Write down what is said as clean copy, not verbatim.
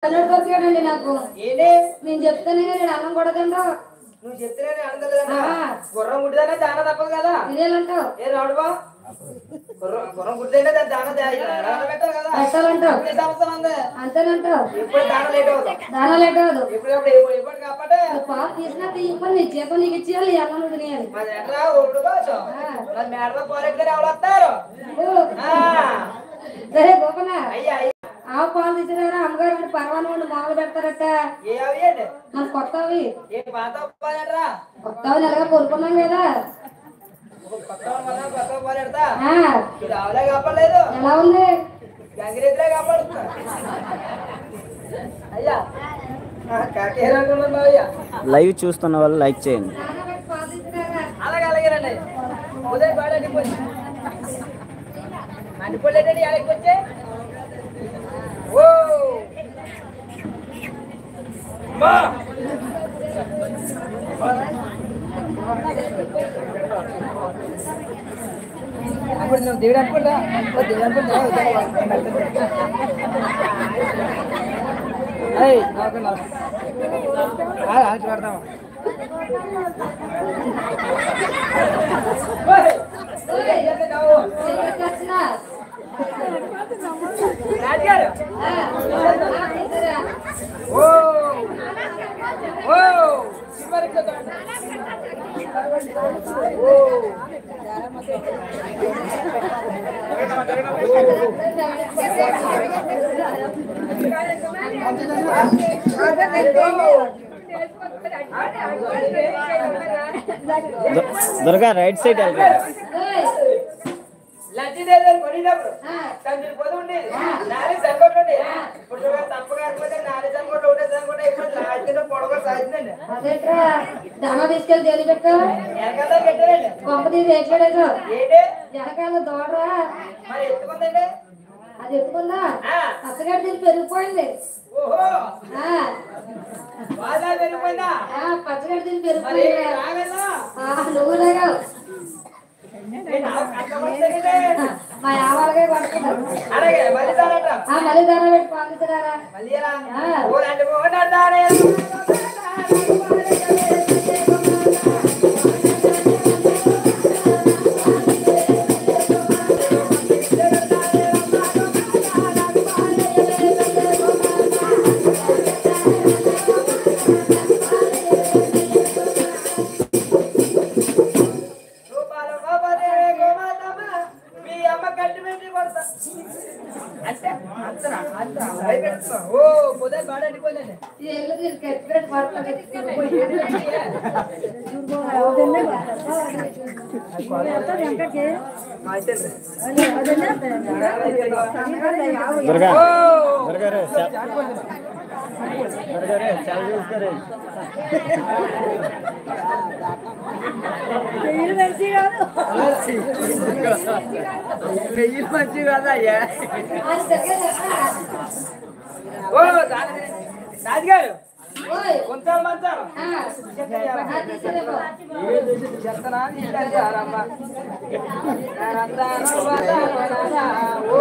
దొరికాడండి నాకు. ఏంటి నేను చెప్తానే నేను అన్నం కూడా తింటా. నువ్వు చెప్తే అందలేదా గుర్రం గుడ్డిదానే దాన తప్పదు కదా. ఇదేలంటావు ఏ రాడుబా గుర్రం గుడ్డిదంటే దాన పెట్టాలి కదా. పెట్టాలంటావు అంతేనంటావు. ఎప్పుడు దాన లేట్ అవుతాం. దానా లేట్ అవ్వదు. ఎప్పుడు కాబట్టి పాలు తీసినా తీయకపోతే నీ చేప నీకు ఇచ్చేయాలి. అన్నం తినేయాలి. మాది ఎట్లా ఒడ్డు బాచు మరి మేడలో పోరెట్లే ఎవరు వస్తారు. సరే గోపన అయ్యా ఆవు పాలు తీసినారా అమ్మగారు పర్వాలేదు మొదలు పెడతారట. ఏ అవి అండి మన కొత్తవి ఏ పాత పోలేడరా కొత్తవి నెలగా కోరుకున్నాం కదా. కొత్త పోలేడతా ఆ, ఇది ఆవులే కాపాడలేదు ఎలా ఉంది? గంగిరెద్దులే కాపాడుతున్నా. అయ్యా కాకే రంగున్నా అయ్యా లైవ్ చూస్తున్న వాళ్ళు లైక్ చేయండి. నానబెట్టి పాలు తీసినారా? అలాగే అలాగేనండి. ఉదయం బాగా అడిపోయి అడిపోలేదండి అలాగే వచ్చే ఓ మా అప్పుడు నువ్వు దేవుడు అనుకుంటా దేవుడు అనుకుంటా పెడతామా ఎక్కడికి వచ్చినా? రాజుగారు ఆ, తీసిరా. ఓ ఓ దుర్గా రైట్ సైడ్ వెళ్తారు. ఏయ్, లక్ష్మీదేవి కొనినప్పుడు ఆ, తండ్రి పోతు ఉండేది నాలుగు సంకోట్లు ఇప్పుడు తప్పగా నాలుగు సంకోట్లు ఒకటే సంకోట ఇప్పుడు లాస్ట్ పొడవ సాధించండి అదేట్రా దానా తీసుకెళ్ళి తేలి పెట్టు. వెనకాల పెట్టారండి కొంప తీసి ఎక్కడేదో ఏంటి వెనకాల దోడరా మరి ఎత్తుకుందండి అది ఎత్తుకుందా ఆ, అత్తగారి తీసి పెరిగిపోయింది. ఓహో ఆ, బాగా పెరిగిపోయిందా పచ్చగడ్డి తీసి మరి పెరిగిపోయింది. రాగలనా నువ్వు లేగా కష్టపడుతుంది మా ఆవాలకే పడుతున్నారు. అలాగే మళ్ళీ తారట మళ్ళీ దానా పెట్టి పంపించరారా? మళ్ళీ ఎలా ఓలాంటి ఓటాడతానే ఓ పొదే బాడడిపోలేనే ఎల్లు తీసి కట్టిపెట్టి పడుతుంది. దుర్గా దుర్గా రే దుర్గా రే చాలా చూస్తారు. వెయ్యి మంచి కదా అయ్యా అది దగ్గర చెప్పరా? ఓ రాజుగారు ఓయ్, కొంచెం మంచం తీసేదేమో. చెత్తనా ఆరమ్మ ఓ